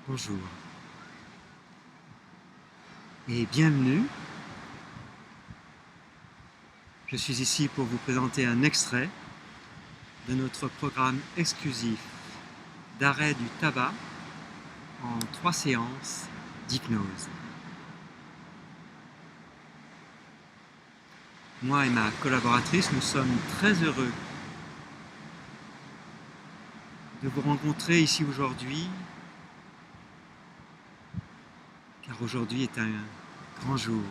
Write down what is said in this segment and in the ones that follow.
Bonjour et bienvenue. Je suis ici pour vous présenter un extrait de notre programme exclusif d'arrêt du tabac en 3 séances d'hypnose. Moi et ma collaboratrice, nous sommes très heureux de vous rencontrer ici aujourd'hui, car aujourd'hui est un grand jour.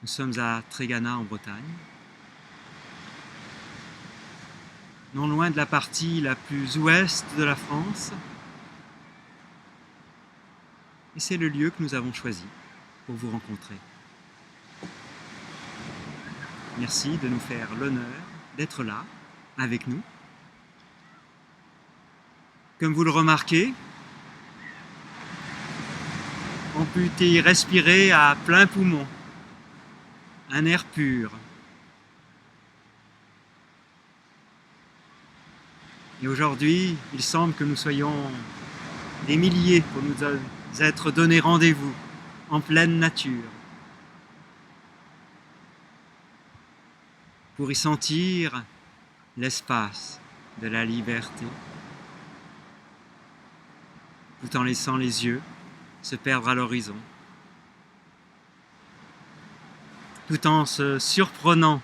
Nous sommes à Trégana en Bretagne, non loin de la partie la plus ouest de la France, et c'est le lieu que nous avons choisi pour vous rencontrer. Merci de nous faire l'honneur d'être là, avec nous. Comme vous le remarquez, on peut y respirer à plein poumon, un air pur. Et aujourd'hui, il semble que nous soyons des milliers pour nous être donné rendez-vous en pleine nature, pour y sentir l'espace de la liberté, tout en laissant les yeux se perdre à l'horizon, tout en se surprenant,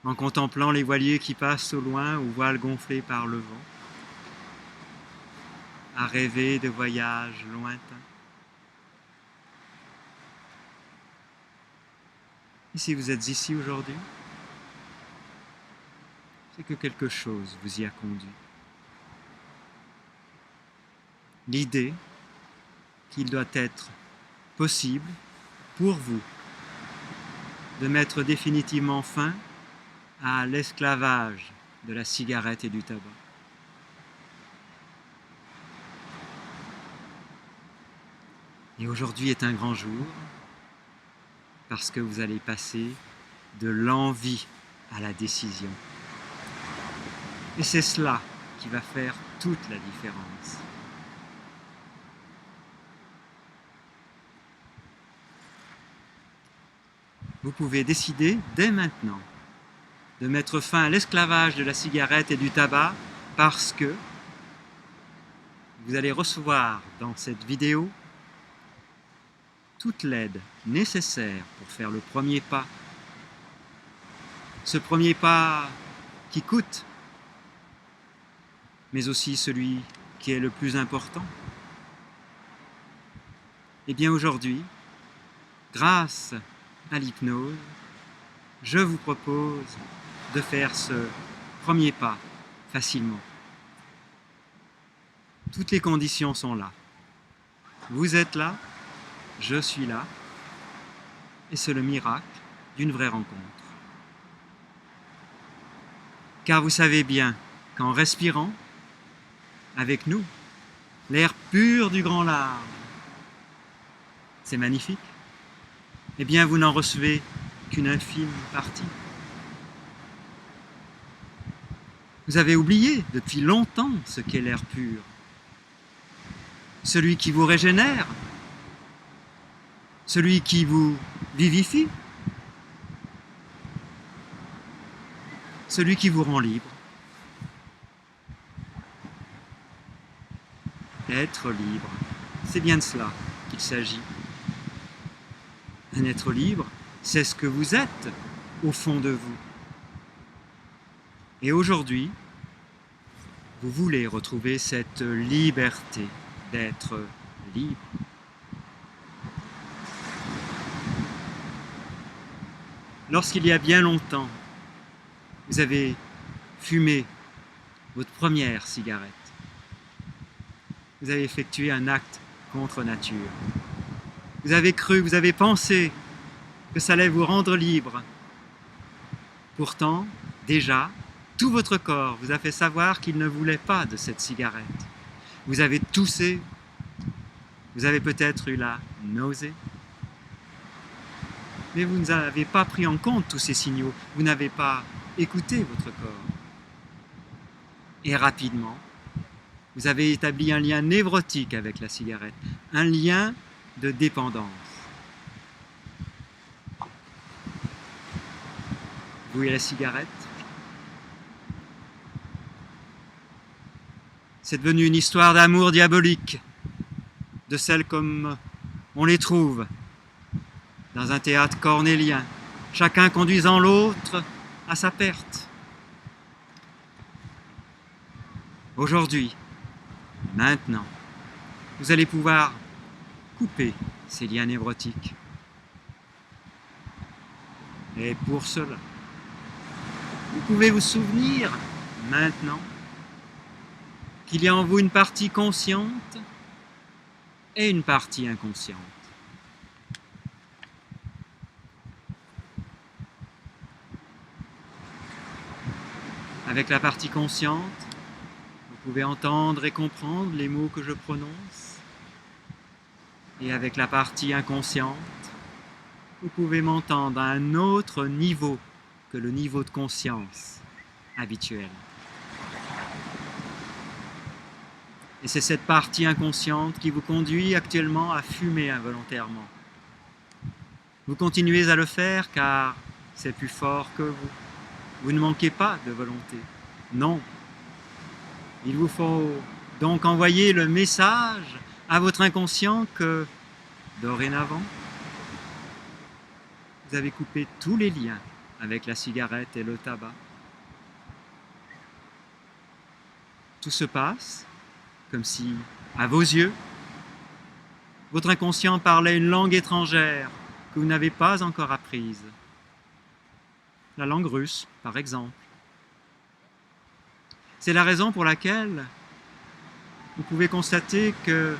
en contemplant les voiliers qui passent au loin aux voiles gonflées par le vent, à rêver de voyages lointains. Et si vous êtes ici aujourd'hui, c'est que quelque chose vous y a conduit. L'idée qu'il doit être possible pour vous de mettre définitivement fin à l'esclavage de la cigarette et du tabac. Et aujourd'hui est un grand jour parce que vous allez passer de l'envie à la décision. Et c'est cela qui va faire toute la différence. Vous pouvez décider dès maintenant de mettre fin à l'esclavage de la cigarette et du tabac parce que vous allez recevoir dans cette vidéo toute l'aide nécessaire pour faire le premier pas. Ce premier pas qui coûte, mais aussi celui qui est le plus important. Et bien aujourd'hui, grâce à l'hypnose, je vous propose de faire ce premier pas facilement. Toutes les conditions sont là. Vous êtes là, je suis là, et c'est le miracle d'une vraie rencontre. Car vous savez bien qu'en respirant avec nous l'air pur du grand large, c'est magnifique, eh bien vous n'en recevez qu'une infime partie. Vous avez oublié depuis longtemps ce qu'est l'air pur, celui qui vous régénère, celui qui vous vivifie, celui qui vous rend libre. Être libre, c'est bien de cela qu'il s'agit. Un être libre, c'est ce que vous êtes au fond de vous. Et aujourd'hui, vous voulez retrouver cette liberté d'être libre. Lorsqu'il y a bien longtemps, vous avez fumé votre première cigarette, vous avez effectué un acte contre nature. Vous avez cru, vous avez pensé que ça allait vous rendre libre. Pourtant, déjà, tout votre corps vous a fait savoir qu'il ne voulait pas de cette cigarette. Vous avez toussé, vous avez peut-être eu la nausée, mais vous n'avez pas pris en compte tous ces signaux, vous n'avez pas écouté votre corps. Et rapidement, vous avez établi un lien névrotique avec la cigarette, un lien de dépendance. Vous et la cigarette, c'est devenu une histoire d'amour diabolique, de celles comme on les trouve dans un théâtre cornélien, chacun conduisant l'autre à sa perte. Aujourd'hui, maintenant, vous allez pouvoir couper ces liens névrotiques. Et pour cela, vous pouvez vous souvenir maintenant qu'il y a en vous une partie consciente et une partie inconsciente. Avec la partie consciente, vous pouvez entendre et comprendre les mots que je prononce. Et avec la partie inconsciente, vous pouvez m'entendre à un autre niveau que le niveau de conscience habituel. Et c'est cette partie inconsciente qui vous conduit actuellement à fumer involontairement. Vous continuez à le faire car c'est plus fort que vous. Vous ne manquez pas de volonté. Non. Il vous faut donc envoyer le message à votre inconscient que, dorénavant, vous avez coupé tous les liens avec la cigarette et le tabac. Tout se passe comme si, à vos yeux, votre inconscient parlait une langue étrangère que vous n'avez pas encore apprise. La langue russe, par exemple. C'est la raison pour laquelle vous pouvez constater que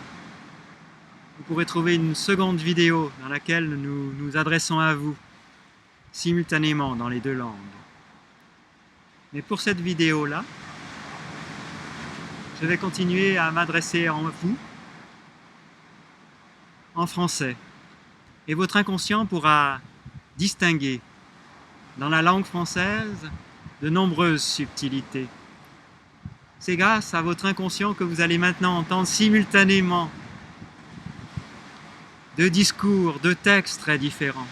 vous pourrez trouver une seconde vidéo dans laquelle nous nous adressons à vous simultanément dans les deux langues. Mais pour cette vidéo-là, je vais continuer à m'adresser à vous en français. Et votre inconscient pourra distinguer dans la langue française de nombreuses subtilités. C'est grâce à votre inconscient que vous allez maintenant entendre simultanément deux discours, deux textes très différents.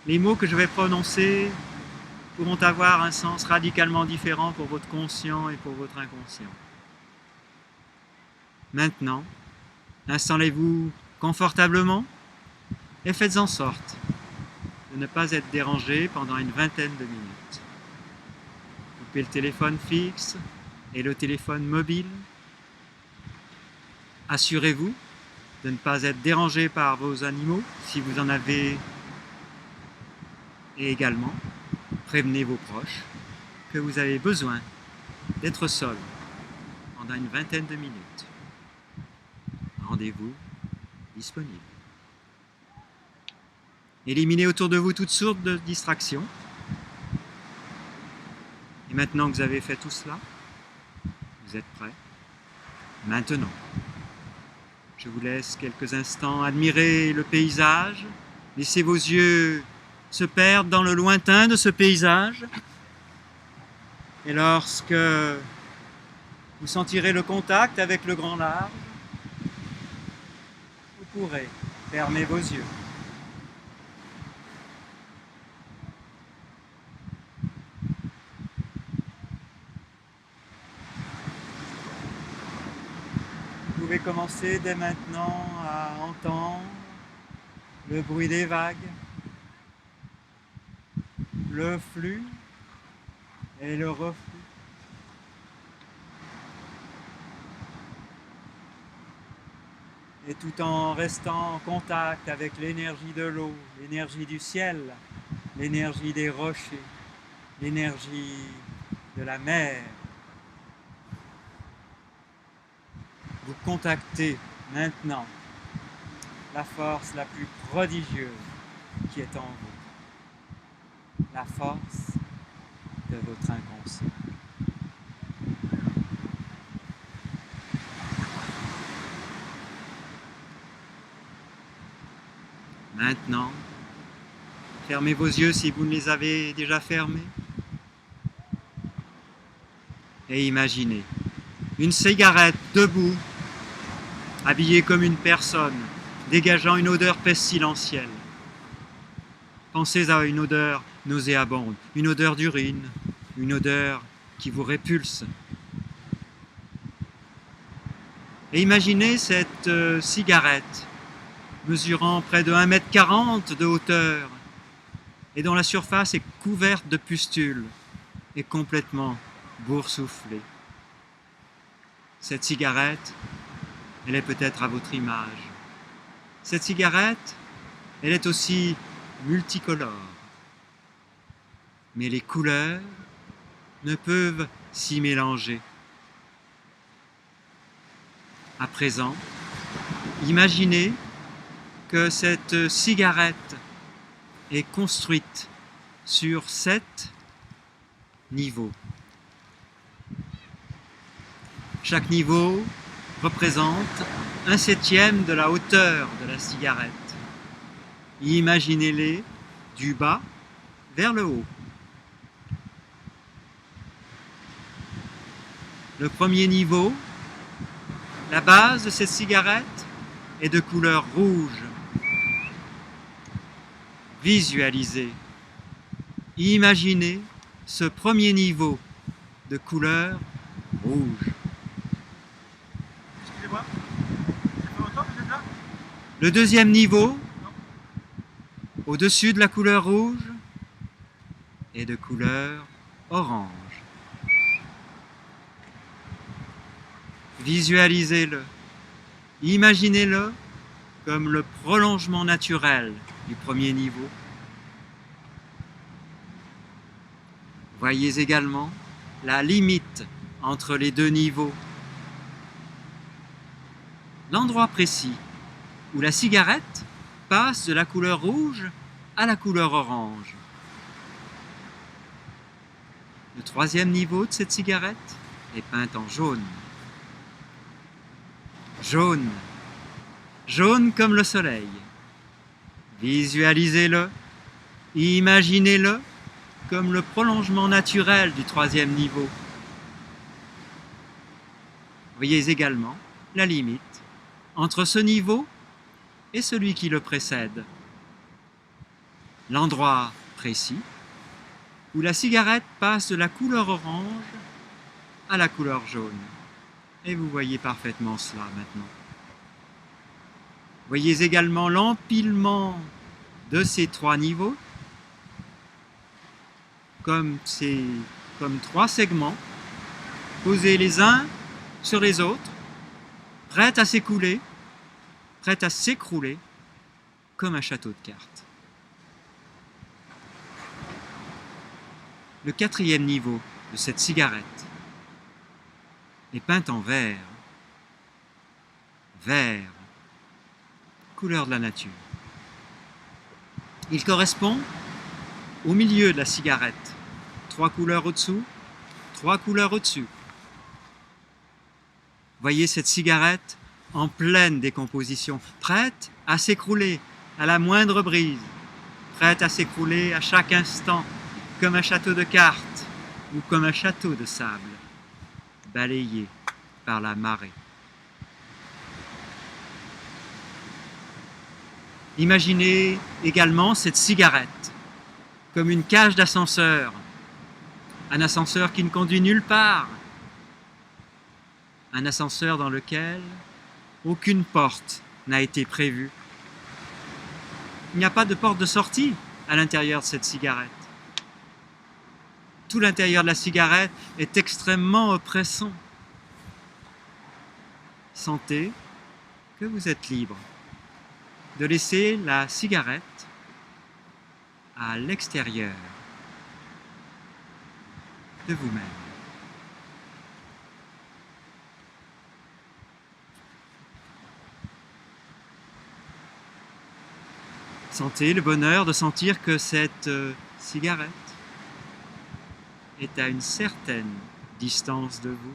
Les mots que je vais prononcer pourront avoir un sens radicalement différent pour votre conscient et pour votre inconscient. Maintenant, installez-vous confortablement et faites en sorte de ne pas être dérangé pendant une vingtaine de minutes. Coupez le téléphone fixe et le téléphone mobile. Assurez-vous de ne pas être dérangé par vos animaux si vous en avez. Et également, prévenez vos proches que vous avez besoin d'être seul pendant une vingtaine de minutes. Rendez-vous disponible. Éliminez autour de vous toutes sortes de distractions. Et maintenant que vous avez fait tout cela, vous êtes prêts. Maintenant, je vous laisse quelques instants admirer le paysage. Laissez vos yeux se perdre dans le lointain de ce paysage. Et lorsque vous sentirez le contact avec le grand large, vous pourrez fermer vos yeux. Vous pouvez commencer dès maintenant à entendre le bruit des vagues, le flux et le reflux. Et tout en restant en contact avec l'énergie de l'eau, l'énergie du ciel, l'énergie des rochers, l'énergie de la mer. Vous contactez maintenant la force la plus prodigieuse qui est en vous, la force de votre inconscient. Maintenant, fermez vos yeux si vous ne les avez déjà fermés. et imaginez une cigarette debout, habillée comme une personne, dégageant une odeur pestilentielle. Pensez à une odeur nauséabonde, une odeur d'urine, une odeur qui vous répulse. Et imaginez cette cigarette mesurant près de 1,40 m de hauteur et dont la surface est couverte de pustules et complètement boursouflée. Cette cigarette, elle est peut-être à votre image. Cette cigarette, elle est aussi multicolore. Mais les couleurs ne peuvent s'y mélanger. À présent, imaginez que cette cigarette est construite sur 7 niveaux. Chaque niveau représente 1/7 de la hauteur de la cigarette. Imaginez-les du bas vers le haut. Le premier niveau, la base de cette cigarette est de couleur rouge. Visualisez, imaginez ce premier niveau de couleur rouge. Excusez-moi, ça fait longtemps que vous êtes là? Le deuxième niveau, au-dessus de la couleur rouge, est de couleur orange. Visualisez-le, imaginez-le comme le prolongement naturel du premier niveau. Voyez également la limite entre les deux niveaux. L'endroit précis où la cigarette passe de la couleur rouge à la couleur orange. Le troisième niveau de cette cigarette est peint en jaune. Jaune, jaune comme le soleil. Visualisez-le, imaginez-le comme le prolongement naturel du troisième niveau. Voyez également la limite entre ce niveau et celui qui le précède. L'endroit précis où la cigarette passe de la couleur orange à la couleur jaune. Et vous voyez parfaitement cela maintenant. Voyez également l'empilement de ces 3 niveaux comme 3 segments posés les uns sur les autres, prêts à s'écouler, prêts à s'écrouler comme un château de cartes. Le 4e niveau de cette cigarette est peint en vert. Vert, couleur de la nature. Il correspond au milieu de la cigarette. 3 couleurs au-dessous, 3 couleurs au-dessus. Voyez cette cigarette en pleine décomposition, prête à s'écrouler à la moindre brise, prête à s'écrouler à chaque instant, comme un château de cartes ou comme un château de sable, balayé par la marée. Imaginez également cette cigarette comme une cage d'ascenseur, un ascenseur qui ne conduit nulle part, un ascenseur dans lequel aucune porte n'a été prévue. Il n'y a pas de porte de sortie à l'intérieur de cette cigarette. Tout l'intérieur de la cigarette est extrêmement oppressant. Sentez que vous êtes libre de laisser la cigarette à l'extérieur de vous-même. Sentez le bonheur de sentir que cette cigarette est à une certaine distance de vous.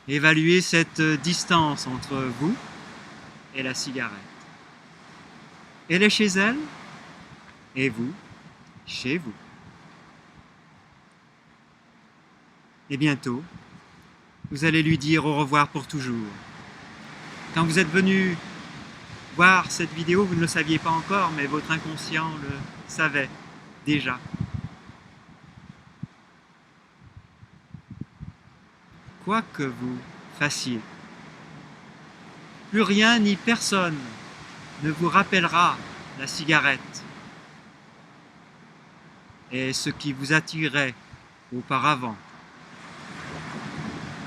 Évaluez cette distance entre vous et la cigarette. Elle est chez elle et vous chez vous. Et bientôt, vous allez lui dire au revoir pour toujours. Quand vous êtes venu voir cette vidéo, vous ne le saviez pas encore, mais votre inconscient le savait déjà. Quoi que vous fassiez, plus rien ni personne ne vous rappellera la cigarette et ce qui vous attirait auparavant.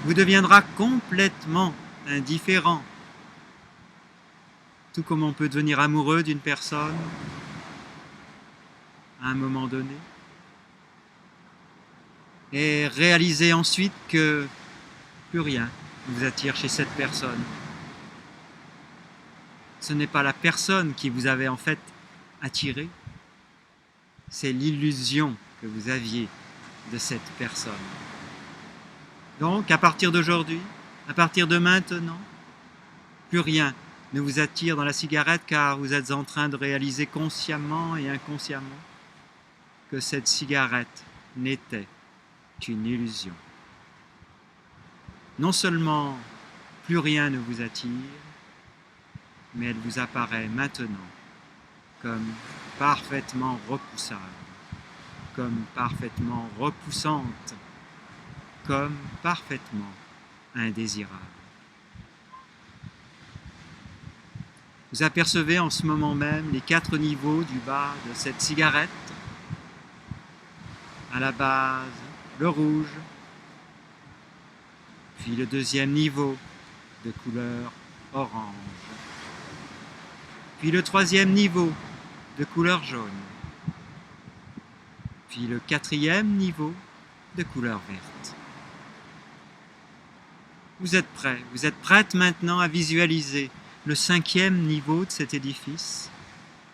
Vous deviendra complètement indifférent, tout comme on peut devenir amoureux d'une personne à un moment donné, et réaliser ensuite que plus rien ne vous attire chez cette personne. Ce n'est pas la personne qui vous avait en fait attiré, c'est l'illusion que vous aviez de cette personne. Donc, à partir d'aujourd'hui, à partir de maintenant, plus rien ne vous attire dans la cigarette car vous êtes en train de réaliser consciemment et inconsciemment que cette cigarette n'était qu'une illusion. Non seulement plus rien ne vous attire, mais elle vous apparaît maintenant comme parfaitement repoussable, comme parfaitement repoussante, comme parfaitement indésirable. Vous apercevez en ce moment même les 4 niveaux du bas de cette cigarette. À la base, le rouge, puis le deuxième niveau de couleur orange, puis le troisième niveau de couleur jaune, puis le 4e niveau de couleur verte. Vous êtes prêts, vous êtes prêtes maintenant à visualiser le 5e niveau de cet édifice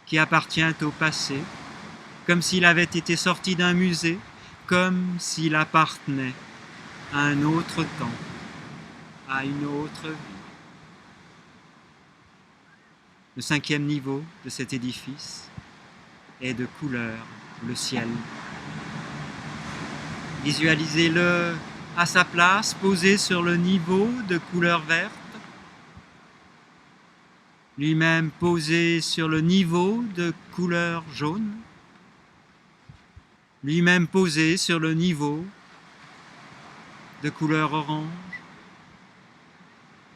qui appartient au passé, comme s'il avait été sorti d'un musée, comme s'il appartenait à un autre temps, à une autre vie. Le 5e niveau de cet édifice est de couleur bleu ciel. Visualisez-le à sa place, posé sur le niveau de couleur verte, lui-même posé sur le niveau de couleur jaune, lui-même posé sur le niveau de couleur orange,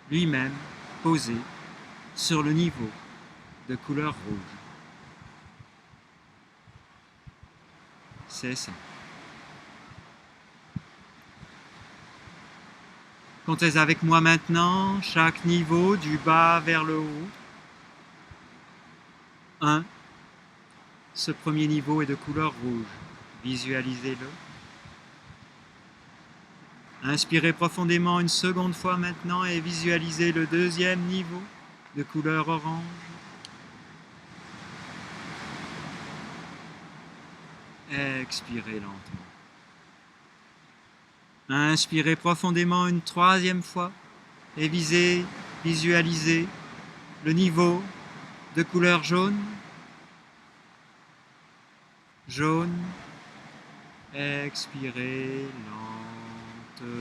lui-même posé sur le niveau de couleur rouge. C'est ça. Comptez avec moi maintenant chaque niveau du bas vers le haut. 1. Ce premier niveau est de couleur rouge. Visualisez-le. Inspirez profondément une seconde fois maintenant et visualisez le deuxième niveau de couleur orange. Expirez lentement. Inspirez profondément une troisième fois et visualisez le niveau de couleur jaune. Jaune. Expirez lentement.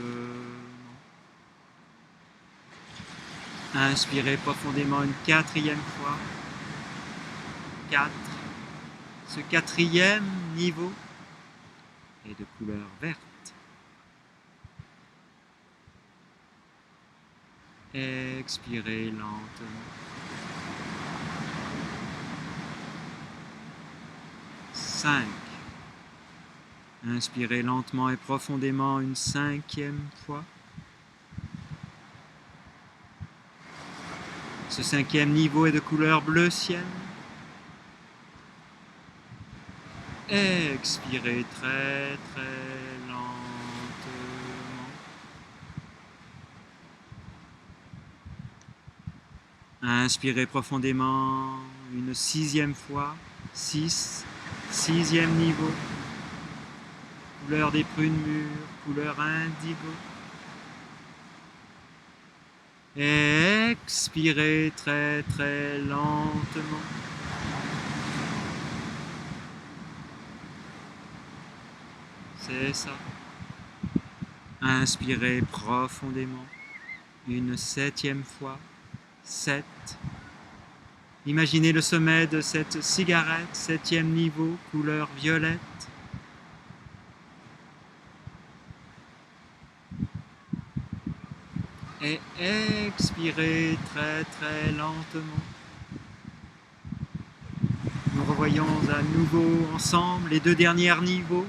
Inspirez profondément une 4e fois. 4. Ce 4e niveau est de couleur verte. Expirez lentement. 5. Inspirez lentement et profondément une 5e fois. Ce 5e niveau est de couleur bleu ciel. Expirez très lentement. Inspirez profondément une 6e fois. 6. 6e niveau. Couleur des prunes mûres, couleur indigo. Expirez très lentement. C'est ça. Inspirez profondément. Une 7e fois. 7. Imaginez le sommet de cette cigarette, 7e niveau, couleur violette. Et expirez très très lentement. Nous revoyons à nouveau ensemble les deux derniers niveaux.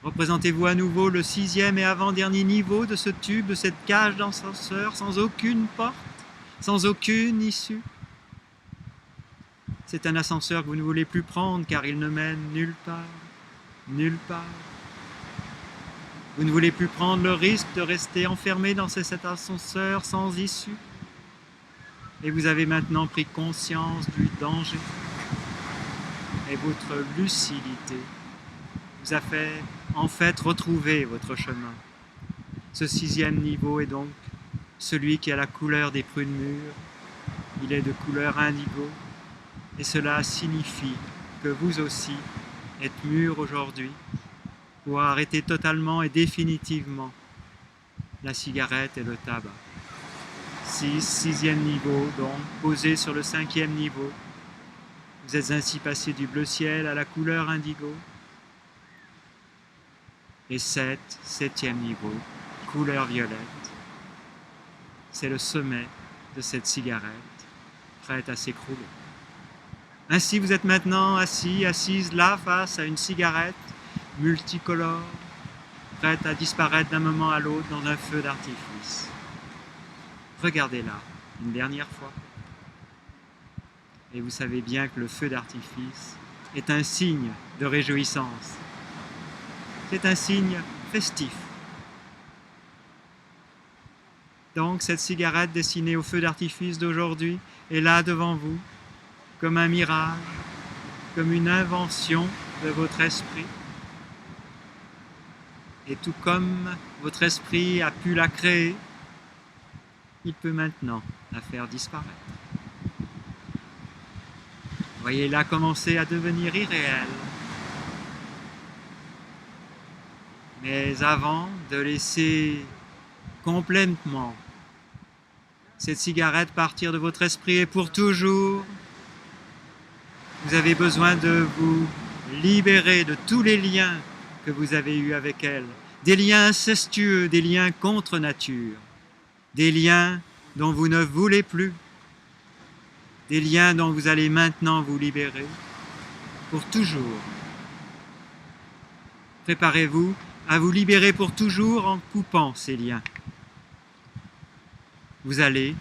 Représentez-vous à nouveau le 6e et avant-dernier niveau de ce tube, de cette cage d'ascenseur, sans aucune porte, sans aucune issue. C'est un ascenseur que vous ne voulez plus prendre car il ne mène nulle part, nulle part. Vous ne voulez plus prendre le risque de rester enfermé dans cet ascenseur sans issue. Et vous avez maintenant pris conscience du danger. Et votre lucidité vous a fait en fait retrouver votre chemin. Ce 6e niveau est donc celui qui a la couleur des prunes mûres. Il est de couleur indigo. Et cela signifie que vous aussi êtes mûrs aujourd'hui pour arrêter totalement et définitivement la cigarette et le tabac. 6e niveau, donc posé sur le 5e niveau. Vous êtes ainsi passé du bleu ciel à la couleur indigo. Et 7e niveau, couleur violette. C'est le sommet de cette cigarette, prête à s'écrouler. Ainsi, vous êtes maintenant assise là face à une cigarette multicolore, prête à disparaître d'un moment à l'autre dans un feu d'artifice. Regardez-la une dernière fois. Et vous savez bien que le feu d'artifice est un signe de réjouissance. C'est un signe festif. Donc cette cigarette destinée au feu d'artifice d'aujourd'hui est là devant vous, comme un mirage, comme une invention de votre esprit. Et tout comme votre esprit a pu la créer, il peut maintenant la faire disparaître. Voyez-la commencer à devenir irréelle. Mais avant de laisser complètement cette cigarette partir de votre esprit et pour toujours, vous avez besoin de vous libérer de tous les liens que vous avez eus avec elle, des liens incestueux, des liens contre nature, des liens dont vous ne voulez plus, des liens dont vous allez maintenant vous libérer pour toujours. Préparez-vous à vous libérer pour toujours en coupant ces liens. Vous allez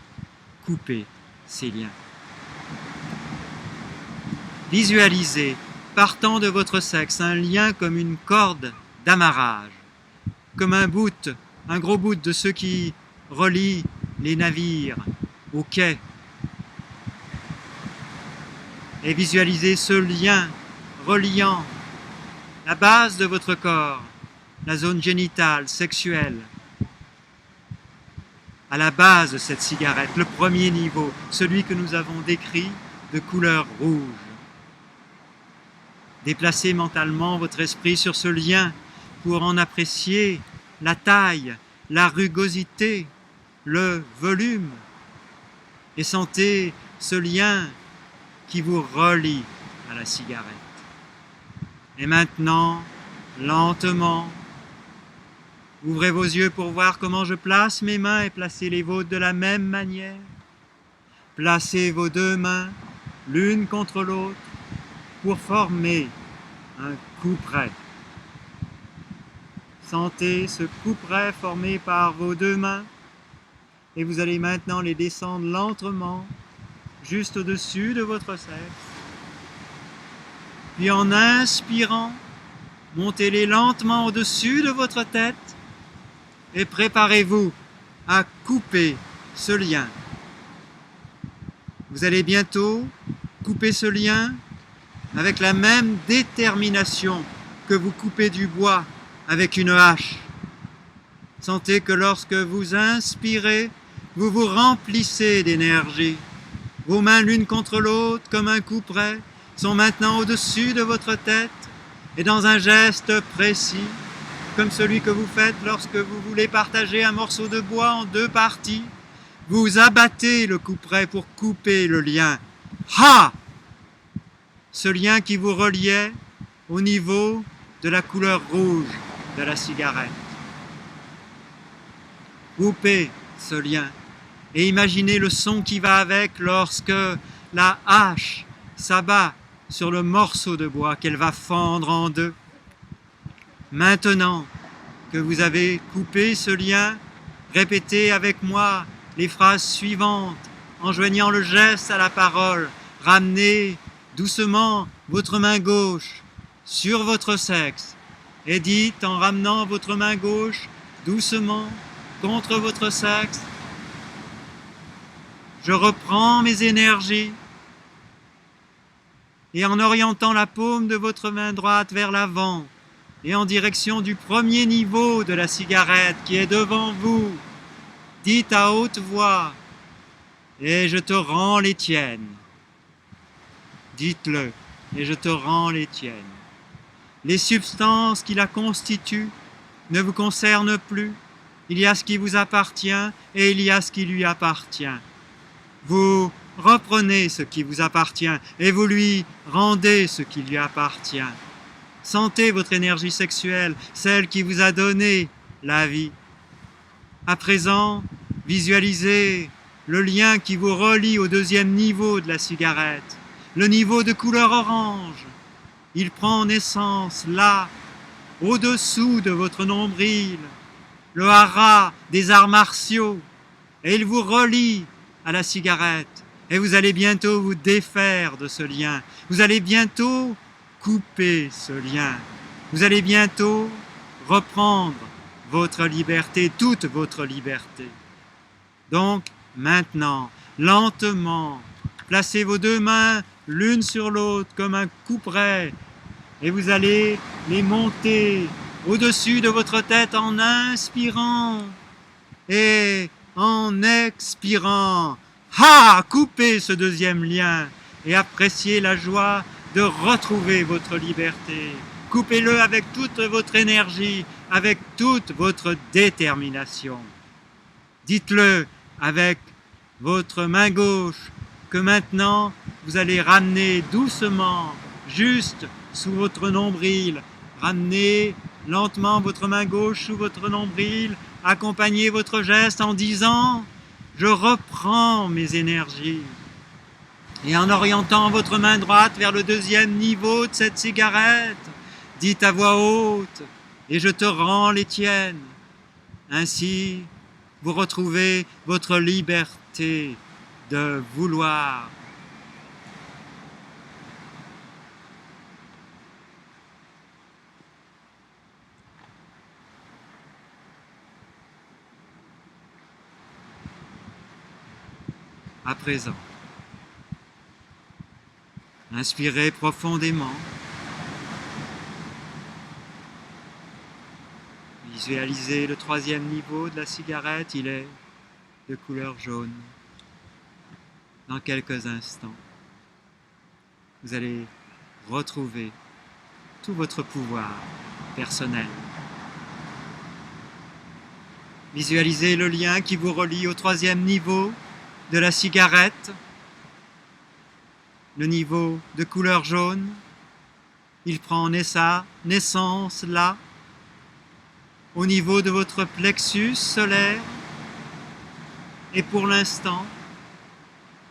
couper ces liens. Visualisez, partant de votre sexe, un lien comme une corde d'amarrage, comme un gros bout de ceux qui relient les navires au quai. Et visualisez ce lien reliant la base de votre corps, la zone génitale, sexuelle, à la base de cette cigarette, le premier niveau, celui que nous avons décrit de couleur rouge. Déplacez mentalement votre esprit sur ce lien pour en apprécier la taille, la rugosité, le volume. Et sentez ce lien qui vous relie à la cigarette. Et maintenant, lentement, ouvrez vos yeux pour voir comment je place mes mains et placez les vôtres de la même manière. Placez vos deux mains l'une contre l'autre pour former un couperet. Sentez ce couperet formé par vos deux mains et vous allez maintenant les descendre lentement juste au-dessus de votre sexe. Puis en inspirant, montez-les lentement au-dessus de votre tête et préparez-vous à couper ce lien. Vous allez bientôt couper ce lien avec la même détermination que vous coupez du bois avec une hache. Sentez que lorsque vous inspirez, vous vous remplissez d'énergie. Vos mains l'une contre l'autre comme un couperet sont maintenant au-dessus de votre tête Et dans un geste précis, comme celui que vous faites lorsque vous voulez partager un morceau de bois en 2 parties, vous abattez le couperet pour couper le lien. Ha! Ce lien qui vous reliait au niveau de la couleur rouge de la cigarette. Coupez ce lien et imaginez le son qui va avec lorsque la hache s'abat sur le morceau de bois qu'elle va fendre en 2. Maintenant que vous avez coupé ce lien, répétez avec moi les phrases suivantes en joignant le geste à la parole. Ramenez doucement votre main gauche sur votre sexe et dites en ramenant votre main gauche doucement contre votre sexe: je reprends mes énergies. Et en orientant la paume de votre main droite vers l'avant et en direction du premier niveau de la cigarette qui est devant vous, dites à haute voix: et je te rends les tiennes. Dites-le, et je te rends les tiennes. Les substances qui la constituent ne vous concernent plus. Il y a ce qui vous appartient et il y a ce qui lui appartient. Vous reprenez ce qui vous appartient et vous lui rendez ce qui lui appartient. Sentez votre énergie sexuelle, celle qui vous a donné la vie. À présent, visualisez le lien qui vous relie au 2e niveau de la cigarette, le niveau de couleur orange. Il prend naissance là, au-dessous de votre nombril, le hara des arts martiaux, et il vous relie à la cigarette. Et vous allez bientôt vous défaire de ce lien. Vous allez bientôt couper ce lien. Vous allez bientôt reprendre votre liberté, toute votre liberté. Donc, maintenant, lentement, placez vos 2 mains l'une sur l'autre comme un couperet et vous allez les monter au-dessus de votre tête en inspirant et en expirant. Ha! Coupez ce 2e lien et appréciez la joie de retrouver votre liberté. Coupez-le avec toute votre énergie, avec toute votre détermination. Dites-le avec votre main gauche que maintenant vous allez ramener doucement, juste sous votre nombril. Ramenez lentement votre main gauche sous votre nombril. Accompagnez votre geste en disant: je reprends mes énergies. Et en orientant votre main droite vers le 2e niveau de cette cigarette, dites à voix haute: et je te rends les tiennes. Ainsi, vous retrouvez votre liberté de vouloir. À présent, inspirez profondément. Visualisez le 3e niveau de la cigarette, il est de couleur jaune. Dans quelques instants, vous allez retrouver tout votre pouvoir personnel. Visualisez le lien qui vous relie au 3e niveau de la cigarette, le niveau de couleur jaune. Il prend naissance là, au niveau de votre plexus solaire, et pour l'instant,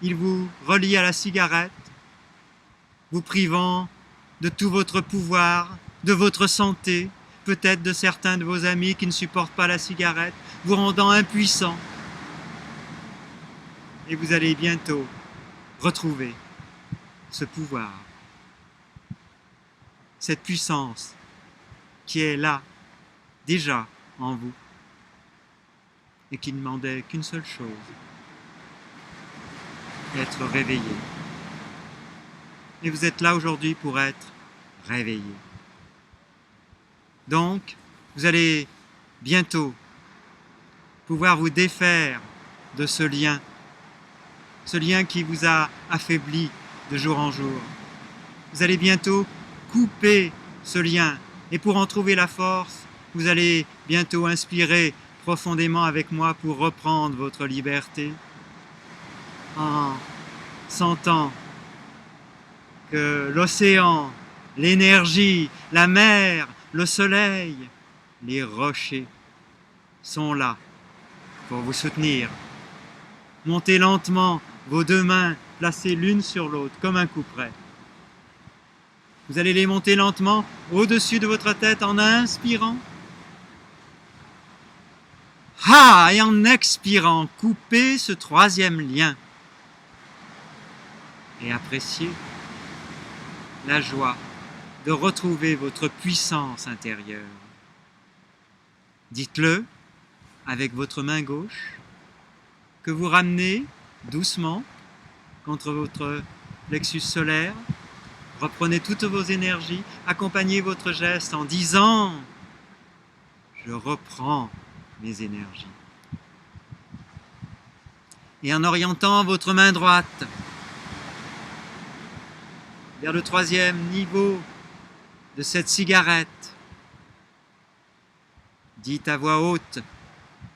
il vous relie à la cigarette, vous privant de tout votre pouvoir, de votre santé, peut-être de certains de vos amis qui ne supportent pas la cigarette, vous rendant impuissant. Et vous allez bientôt retrouver ce pouvoir, cette puissance qui est là, déjà en vous, et qui ne demandait qu'une seule chose: être réveillé. Et vous êtes là aujourd'hui pour être réveillé. Donc, vous allez bientôt pouvoir vous défaire de ce lien qui vous a affaibli de jour en jour. Vous allez bientôt couper ce lien. Et pour en trouver la force, vous allez bientôt inspirer profondément avec moi pour reprendre votre liberté en sentant que l'océan, l'énergie, la mer, le soleil, les rochers sont là pour vous soutenir. Montez lentement vos deux mains placées l'une sur l'autre comme un couperet. Vous allez les monter lentement au-dessus de votre tête en inspirant. Et en expirant, coupez ce troisième lien. Et appréciez la joie de retrouver votre puissance intérieure. Dites-le avec votre main gauche que vous ramenez doucement contre votre plexus solaire. Reprenez toutes vos énergies, accompagnez votre geste en disant « Je reprends mes énergies ». Et en orientant votre main droite vers le troisième niveau de cette cigarette, dites à voix haute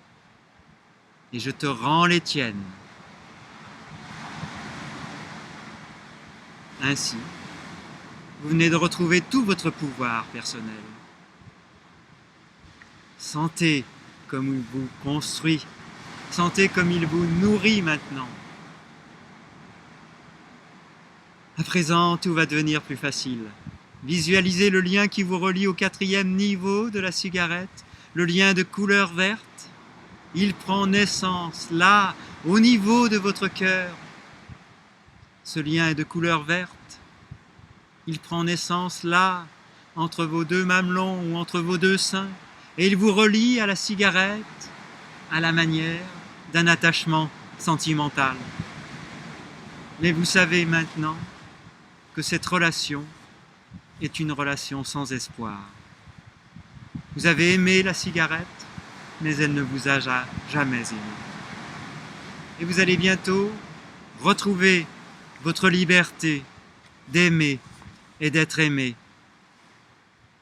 « Et je te rends les tiennes ». Ainsi, vous venez de retrouver tout votre pouvoir personnel. Sentez comme il vous construit, sentez comme il vous nourrit maintenant. À présent, tout va devenir plus facile. Visualisez le lien qui vous relie au quatrième niveau de la cigarette, le lien de couleur verte. Il prend naissance là, au niveau de votre cœur. Ce lien est de couleur verte. Il prend naissance là, entre vos deux mamelons ou entre vos deux seins, et il vous relie à la cigarette à la manière d'un attachement sentimental. Mais vous savez maintenant que cette relation est une relation sans espoir. Vous avez aimé la cigarette, mais elle ne vous a jamais aimé. Et vous allez bientôt retrouver votre liberté d'aimer et d'être aimé.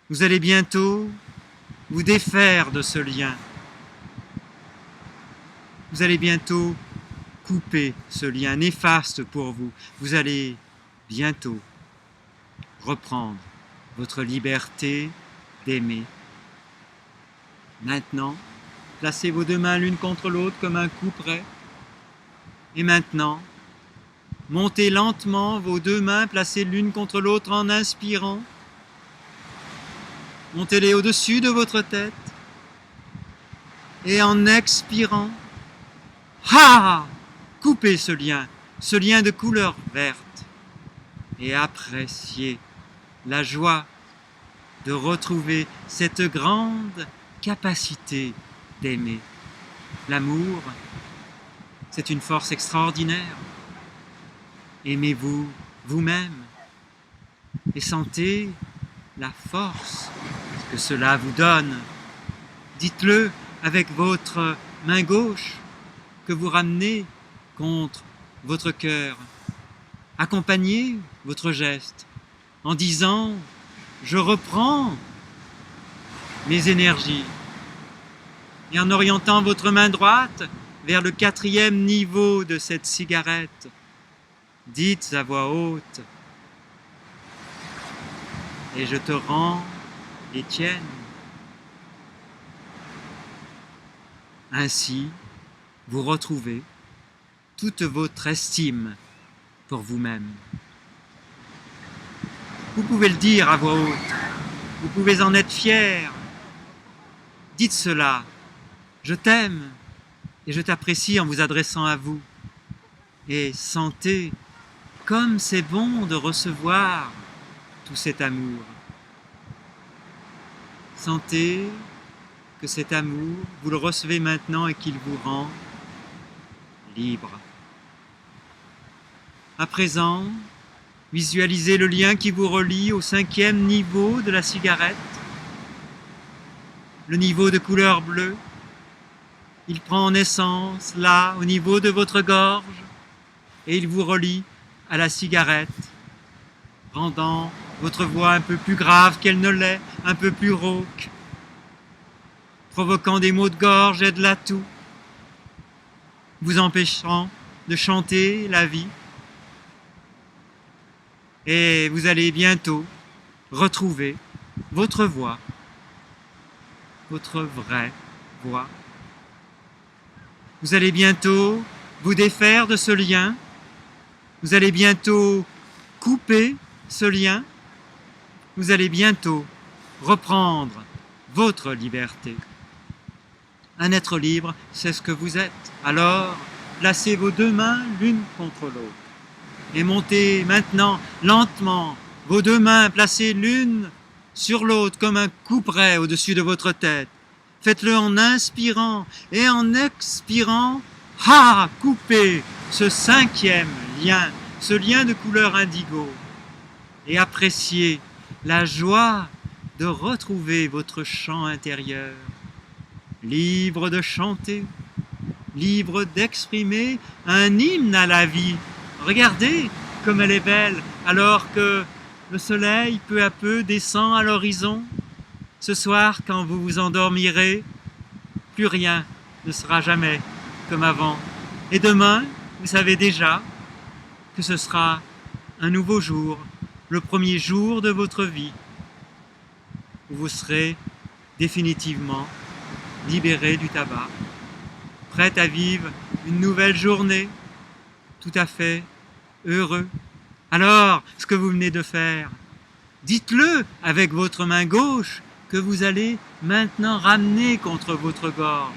Vous allez bientôt vous défaire de ce lien. Vous allez bientôt couper ce lien néfaste pour vous. Vous allez bientôt reprendre votre liberté d'aimer. Maintenant, placez vos deux mains l'une contre l'autre comme un couperet. Et maintenant, montez lentement vos deux mains placées l'une contre l'autre en inspirant. Montez-les au-dessus de votre tête. Et en expirant, coupez ce lien de couleur verte. Et appréciez la joie de retrouver cette grande capacité d'aimer. L'amour, c'est une force extraordinaire. Aimez-vous vous-même et sentez la force que cela vous donne. Dites-le avec votre main gauche que vous ramenez contre votre cœur. Accompagnez votre geste en disant « Je reprends mes énergies » et en orientant votre main droite vers le quatrième niveau de cette cigarette. Dites à voix haute « Et je te rends les tiennes ». Ainsi, vous retrouvez toute votre estime pour vous-même. Vous pouvez le dire à voix haute, vous pouvez en être fier. Dites cela, je t'aime et je t'apprécie en vous adressant à vous. Et sentez comme c'est bon de recevoir tout cet amour. Sentez que cet amour, vous le recevez maintenant et qu'il vous rend libre. À présent, visualisez le lien qui vous relie au cinquième niveau de la cigarette, le niveau de couleur bleue. Il prend naissance là, au niveau de votre gorge, et il vous relie à la cigarette, rendant votre voix un peu plus grave qu'elle ne l'est, un peu plus rauque, provoquant des maux de gorge et de la toux, vous empêchant de chanter la vie. Et vous allez bientôt retrouver votre voix, votre vraie voix. Vous allez bientôt vous défaire de ce lien. Vous allez bientôt couper ce lien. Vous allez bientôt reprendre votre liberté. Un être libre, c'est ce que vous êtes. Alors, placez vos deux mains l'une contre l'autre. Et montez maintenant, lentement, vos deux mains placées l'une sur l'autre comme un couperet au-dessus de votre tête. Faites-le en inspirant et en expirant. Coupez ce cinquième lien, ce lien de couleur indigo. Et appréciez la joie de retrouver votre chant intérieur. Libre de chanter, libre d'exprimer un hymne à la vie. Regardez comme elle est belle, alors que le soleil peu à peu descend à l'horizon. Ce soir, quand vous vous endormirez, plus rien ne sera jamais comme avant. Et demain, vous savez déjà que ce sera un nouveau jour, le premier jour de votre vie, où vous serez définitivement libéré du tabac, prêt à vivre une nouvelle journée, tout à fait heureux. Alors, ce que vous venez de faire, dites-le avec votre main gauche que vous allez maintenant ramener contre votre gorge.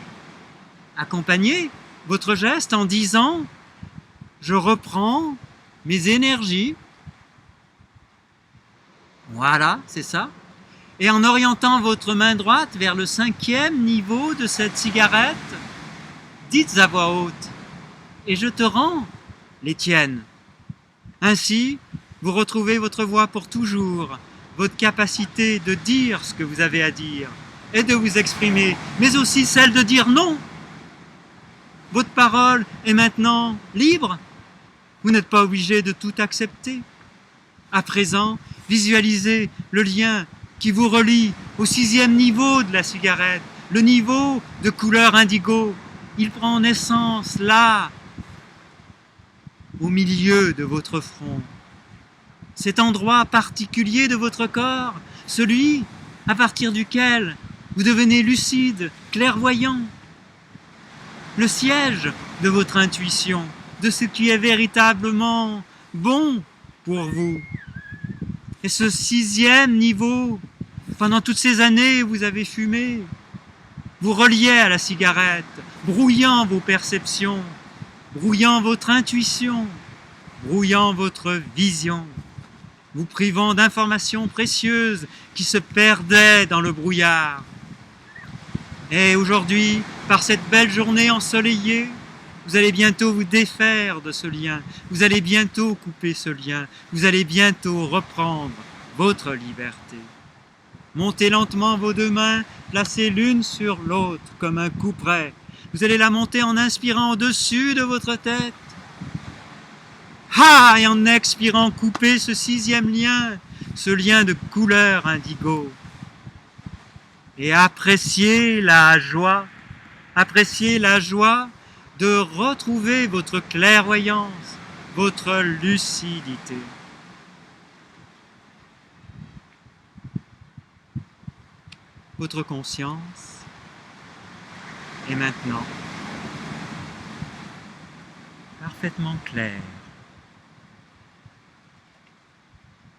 Accompagnez votre geste en disant « Je reprends mes énergies ». Voilà, c'est ça. Et en orientant votre main droite vers le cinquième niveau de cette cigarette, dites à voix haute « Et je te rends les tiennes ». Ainsi, vous retrouvez votre voix pour toujours, votre capacité de dire ce que vous avez à dire et de vous exprimer, mais aussi celle de dire non. Votre parole est maintenant libre. Vous n'êtes pas obligé de tout accepter. À présent, visualisez le lien qui vous relie au sixième niveau de la cigarette, le niveau de couleur indigo. Il prend naissance là, au milieu de votre front. Cet endroit particulier de votre corps, celui à partir duquel vous devenez lucide, clairvoyant, le siège de votre intuition, de ce qui est véritablement bon pour vous. Et ce sixième niveau, pendant toutes ces années où vous avez fumé, vous reliez à la cigarette, brouillant vos perceptions, brouillant votre intuition, brouillant votre vision, vous privant d'informations précieuses qui se perdaient dans le brouillard. Et aujourd'hui, par cette belle journée ensoleillée, vous allez bientôt vous défaire de ce lien, vous allez bientôt couper ce lien, vous allez bientôt reprendre votre liberté. Montez lentement vos deux mains, placées l'une sur l'autre comme un couperet. Vous allez la monter en inspirant au-dessus de votre tête. Et en expirant, coupez ce sixième lien, ce lien de couleur indigo. Et appréciez la joie de retrouver votre clairvoyance, votre lucidité. Votre conscience est maintenant parfaitement claire,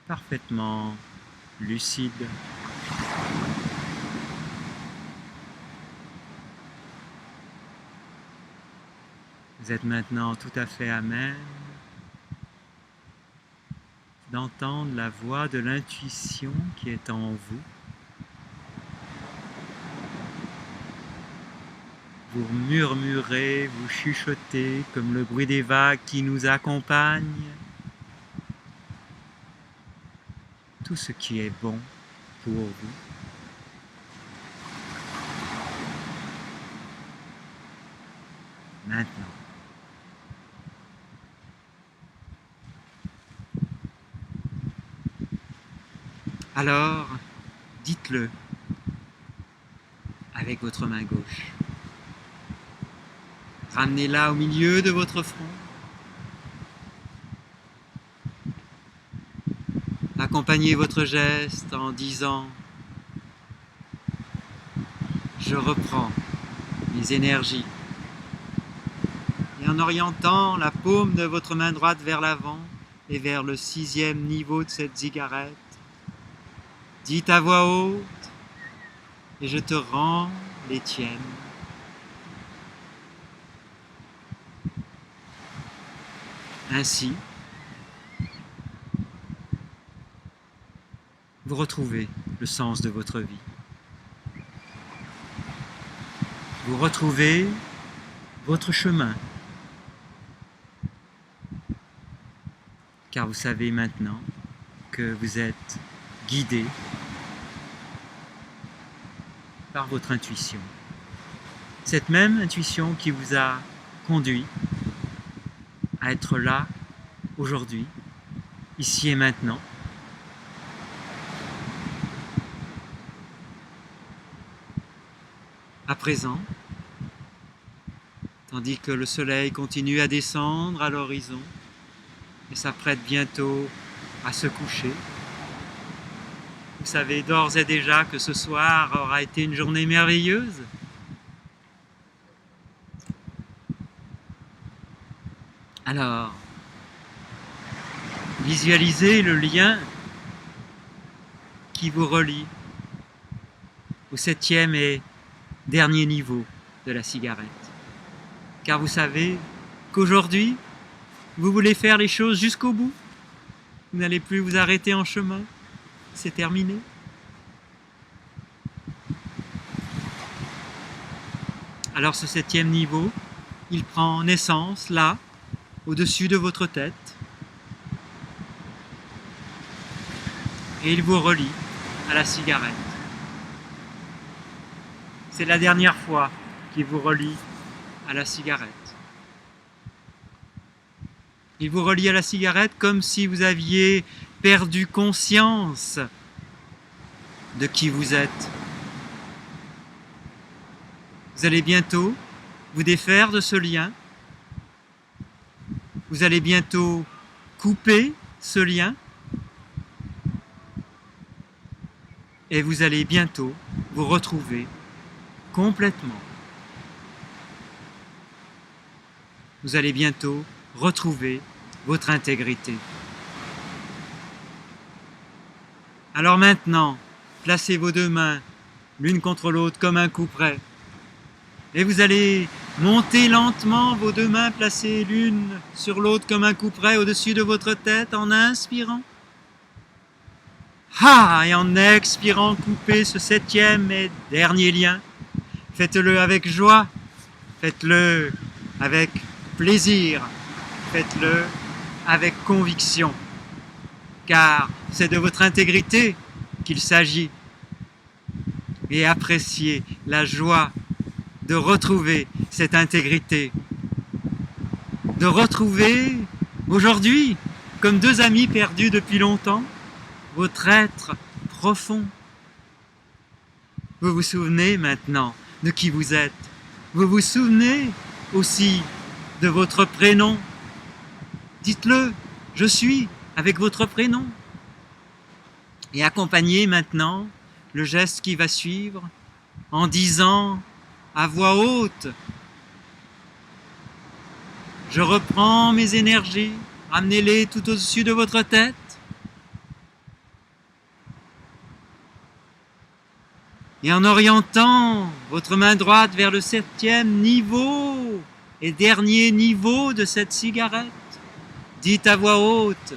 parfaitement lucide. Vous êtes maintenant tout à fait à même d'entendre la voix de l'intuition qui est en vous. Vous murmurez, vous chuchotez comme le bruit des vagues qui nous accompagne. Tout ce qui est bon pour vous. Maintenant. Alors, dites-le avec votre main gauche. Ramenez-la au milieu de votre front. Accompagnez votre geste en disant « Je reprends mes énergies » et en orientant la paume de votre main droite vers l'avant et vers le 6e niveau de cette cigarette, dites à voix haute « Et je te rends les tiennes ». Ainsi, vous retrouvez le sens de votre vie. Vous retrouvez votre chemin. Car vous savez maintenant que vous êtes guidé par votre intuition. Cette même intuition qui vous a conduit à être là, aujourd'hui, ici et maintenant. À présent, tandis que le soleil continue à descendre à l'horizon et s'apprête bientôt à se coucher, vous savez d'ores et déjà que ce soir aura été une journée merveilleuse. Alors, visualisez le lien qui vous relie au 7e et dernier niveau de la cigarette. Car vous savez qu'aujourd'hui, vous voulez faire les choses jusqu'au bout. Vous n'allez plus vous arrêter en chemin. C'est terminé. Alors ce 7e niveau, il prend naissance là, au-dessus de votre tête, et il vous relie à la cigarette. C'est la dernière fois qu'il vous relie à la cigarette. Il vous relie à la cigarette comme si vous aviez perdu conscience de qui vous êtes. Vous allez bientôt vous défaire de ce lien. Vous allez bientôt couper ce lien et vous allez bientôt vous retrouver complètement. Vous allez bientôt retrouver votre intégrité. Alors maintenant, placez vos deux mains l'une contre l'autre comme un couperet. Et vous allez monter lentement vos deux mains placées l'une sur l'autre comme un couperet au-dessus de votre tête en inspirant. Et en expirant, coupez ce 7e et dernier lien. Faites-le avec joie, faites-le avec plaisir, faites-le avec conviction. Car c'est de votre intégrité qu'il s'agit. Et appréciez la joie de retrouver cette intégrité, de retrouver aujourd'hui, comme deux amis perdus depuis longtemps, votre être profond. Vous vous souvenez maintenant de qui vous êtes. Vous vous souvenez aussi de votre prénom. Dites-le, je suis, avec votre prénom. Et accompagnez maintenant le geste qui va suivre en disant à voix haute, je reprends mes énergies, ramenez-les tout au-dessus de votre tête. Et en orientant votre main droite vers le 7e niveau et dernier niveau de cette cigarette, dites à voix haute,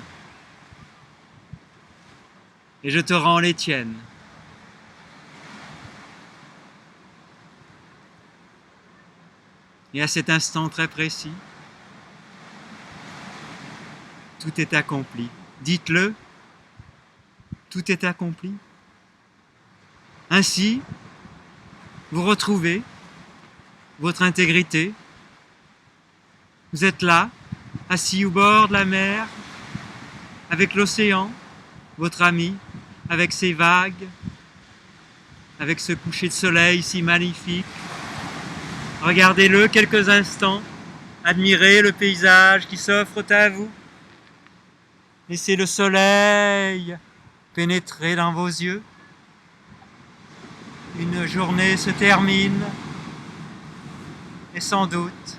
et je te rends les tiennes. Et à cet instant très précis, tout est accompli. Dites-le, tout est accompli. Ainsi, vous retrouvez votre intégrité. Vous êtes là, assis au bord de la mer, avec l'océan, votre ami. avec ces vagues, avec ce coucher de soleil si magnifique. Regardez-le quelques instants, admirez le paysage qui s'offre à vous. Laissez le soleil pénétrer dans vos yeux. Une journée se termine et sans doute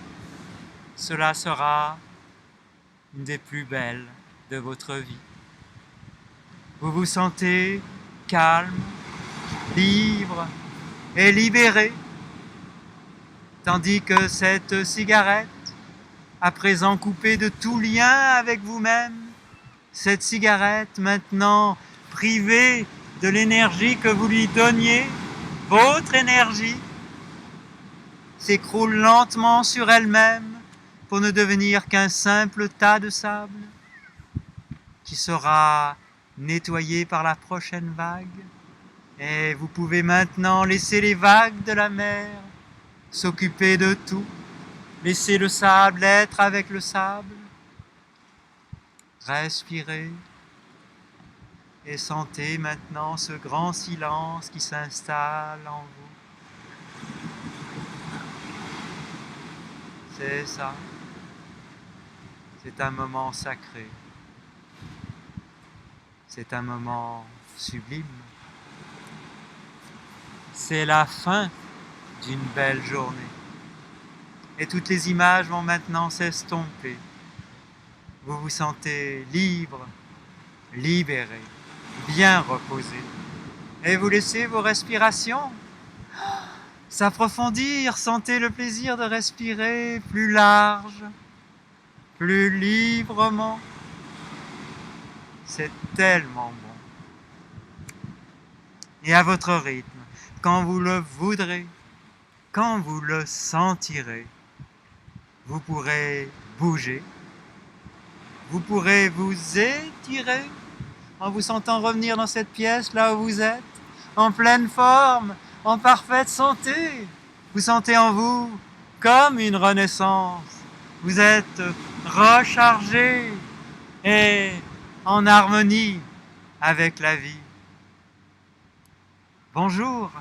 cela sera une des plus belles de votre vie. Vous vous sentez calme, libre et libéré, tandis que cette cigarette, à présent coupée de tout lien avec vous-même, cette cigarette maintenant privée de l'énergie que vous lui donniez, votre énergie, s'écroule lentement sur elle-même pour ne devenir qu'un simple tas de sable qui sera nettoyé par la prochaine vague. Et vous pouvez maintenant laisser les vagues de la mer s'occuper de tout. Laissez le sable être avec le sable. Respirez et sentez maintenant ce grand silence qui s'installe en vous. C'est ça. C'est un moment sacré. C'est un moment sublime. C'est la fin d'une belle journée. Et toutes les images vont maintenant s'estomper. Vous vous sentez libre, libéré, bien reposé. Et vous laissez vos respirations s'approfondir. Sentez le plaisir de respirer plus large, plus librement. C'est tellement bon. Et à votre rythme, quand vous le voudrez, quand vous le sentirez, vous pourrez bouger, vous pourrez vous étirer en vous sentant revenir dans cette pièce là où vous êtes, en pleine forme, en parfaite santé. Vous sentez en vous comme une renaissance. Vous êtes rechargé et en harmonie avec la vie. Bonjour.